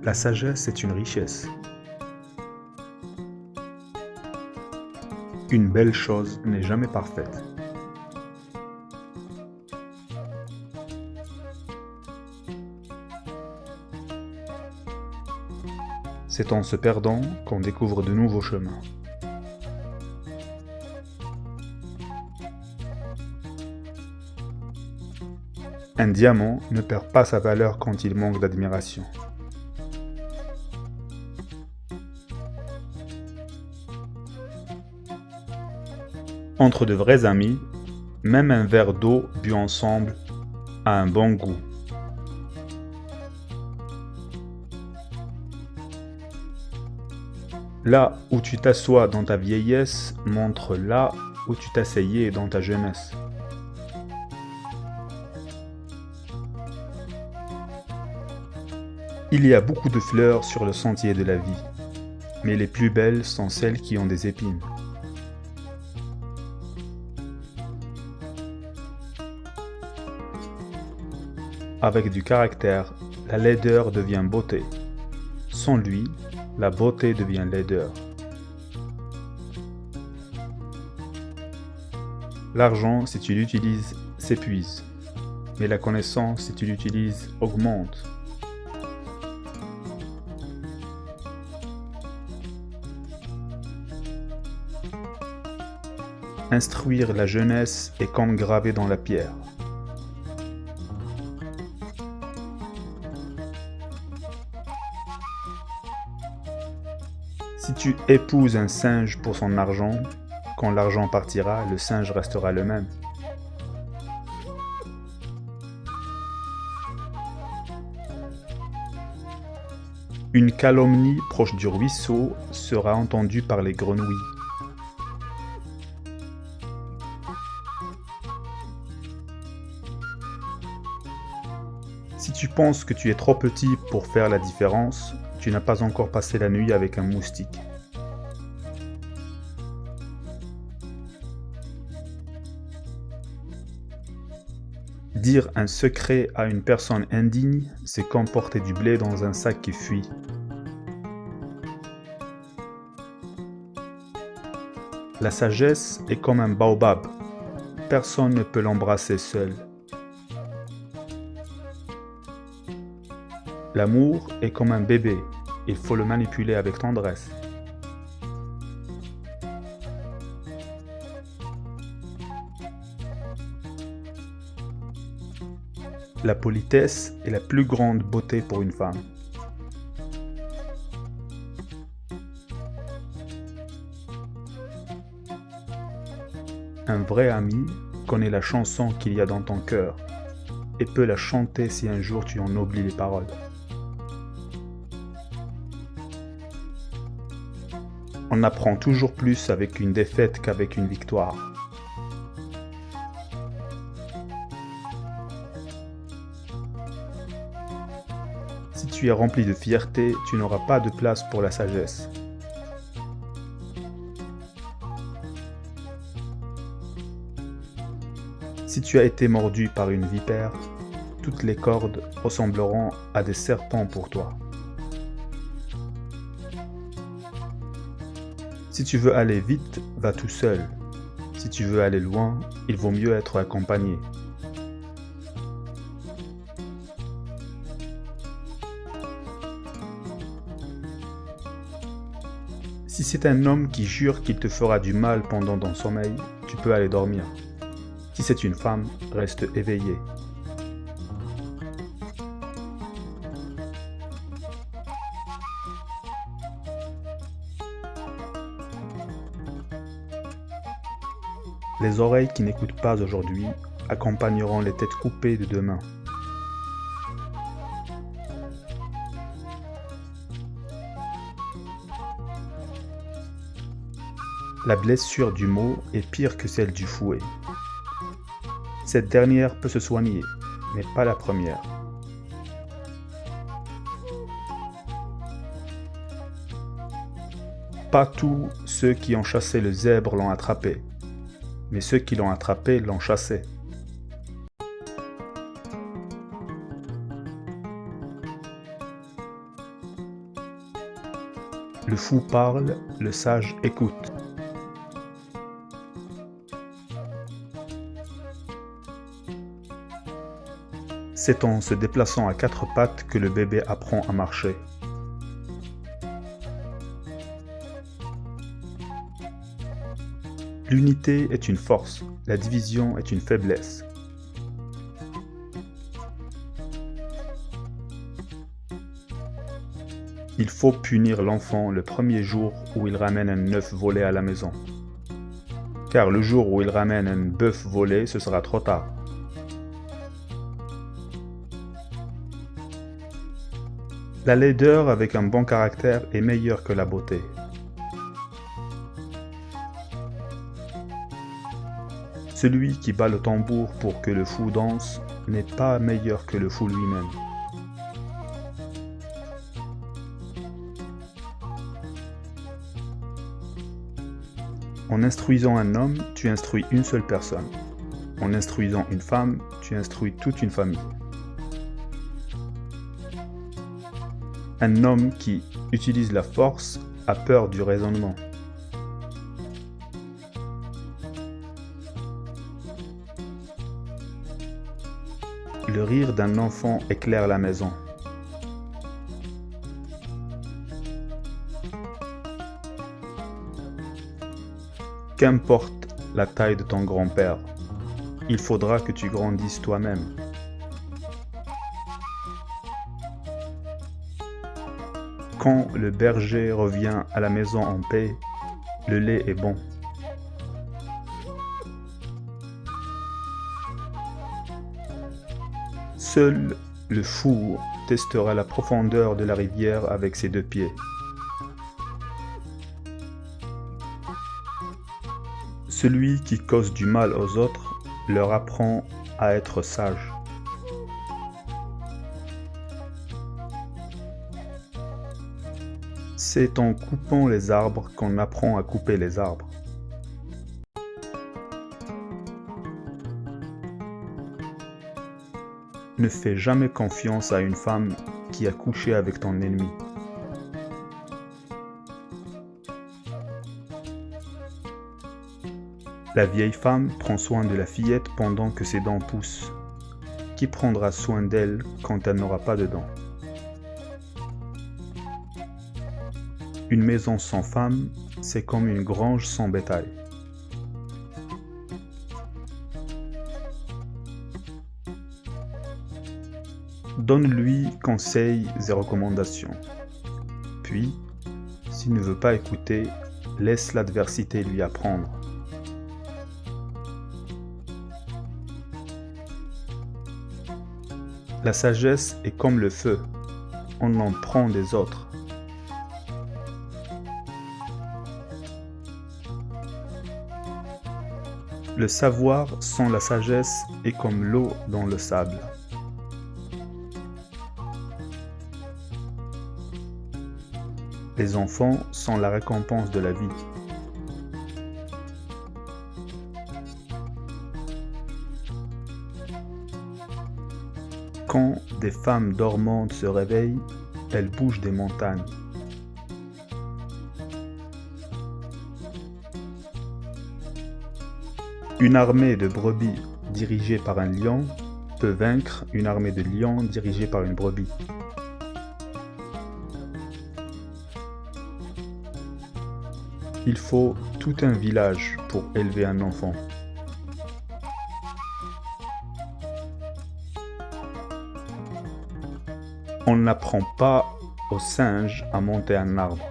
La sagesse est une richesse. Une belle chose n'est jamais parfaite. C'est en se perdant qu'on découvre de nouveaux chemins. Un diamant ne perd pas sa valeur quand il manque d'admiration. Entre de vrais amis, même un verre d'eau bu ensemble a un bon goût. Là où tu t'assois dans ta vieillesse montre là où tu t'asseyais dans ta jeunesse. Il y a beaucoup de fleurs sur le sentier de la vie, mais les plus belles sont celles qui ont des épines. Avec du caractère, la laideur devient beauté. Sans lui, la beauté devient laideur. L'argent, si tu l'utilises, s'épuise. Mais la connaissance, si tu l'utilises, augmente. Instruire la jeunesse est comme graver dans la pierre. Si tu épouses un singe pour son argent, quand l'argent partira, le singe restera le même. Une calomnie proche du ruisseau sera entendue par les grenouilles. Si tu penses que tu es trop petit pour faire la différence, tu n'as pas encore passé la nuit avec un moustique. Dire un secret à une personne indigne, c'est comme porter du blé dans un sac qui fuit. La sagesse est comme un baobab. Personne ne peut l'embrasser seul. L'amour est comme un bébé, il faut le manipuler avec tendresse. La politesse est la plus grande beauté pour une femme. Un vrai ami connaît la chanson qu'il y a dans ton cœur et peut la chanter si un jour tu en oublies les paroles. On apprend toujours plus avec une défaite qu'avec une victoire. Si tu es rempli de fierté, tu n'auras pas de place pour la sagesse. Si tu as été mordu par une vipère, toutes les cordes ressembleront à des serpents pour toi. Si tu veux aller vite, va tout seul. Si tu veux aller loin, il vaut mieux être accompagné. Si c'est un homme qui jure qu'il te fera du mal pendant ton sommeil, tu peux aller dormir. Si c'est une femme, reste éveillé. Les oreilles qui n'écoutent pas aujourd'hui accompagneront les têtes coupées de demain. La blessure du mot est pire que celle du fouet. Cette dernière peut se soigner, mais pas la première. Pas tous ceux qui ont chassé le zèbre l'ont attrapé, mais ceux qui l'ont attrapé l'ont chassé. Le fou parle, le sage écoute. C'est en se déplaçant à quatre pattes que le bébé apprend à marcher. L'unité est une force, la division est une faiblesse. Il faut punir l'enfant le premier jour où il ramène un œuf volé à la maison. Car le jour où il ramène un bœuf volé, ce sera trop tard. La laideur avec un bon caractère est meilleure que la beauté. Celui qui bat le tambour pour que le fou danse n'est pas meilleur que le fou lui-même. En instruisant un homme, tu instruis une seule personne. En instruisant une femme, tu instruis toute une famille. Un homme qui utilise la force a peur du raisonnement. Le rire d'un enfant éclaire la maison. Qu'importe la taille de ton grand-père, il faudra que tu grandisses toi-même. Quand le berger revient à la maison en paix, le lait est bon. Seul le fou testera la profondeur de la rivière avec ses deux pieds. Celui qui cause du mal aux autres leur apprend à être sage. C'est en coupant les arbres qu'on apprend à couper les arbres. Ne fais jamais confiance à une femme qui a couché avec ton ennemi. La vieille femme prend soin de la fillette pendant que ses dents poussent. Qui prendra soin d'elle quand elle n'aura pas de dents? Une maison sans femme, c'est comme une grange sans bétail. Donne-lui conseils et recommandations. Puis, s'il ne veut pas écouter, laisse l'adversité lui apprendre. La sagesse est comme le feu, on en prend des autres. Le savoir sans la sagesse est comme l'eau dans le sable. Les enfants sont la récompense de la vie. Quand des femmes dormantes se réveillent, elles bougent des montagnes. Une armée de brebis dirigée par un lion peut vaincre une armée de lions dirigée par une brebis. Il faut tout un village pour élever un enfant. On n'apprend pas au singe à monter un arbre.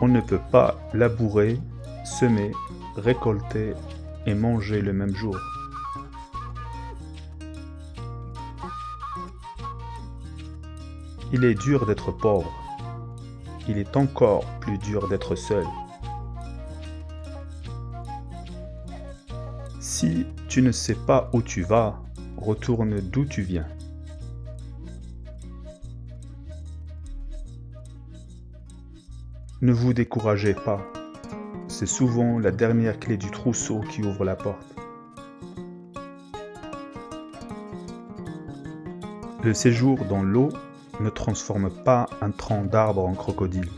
On ne peut pas labourer, semer, récolter et manger le même jour. Il est dur d'être pauvre. Il est encore plus dur d'être seul. Si tu ne sais pas où tu vas, retourne d'où tu viens. Ne vous découragez pas. C'est souvent la dernière clé du trousseau qui ouvre la porte. Le séjour dans l'eau ne transforme pas un tronc d'arbre en crocodile.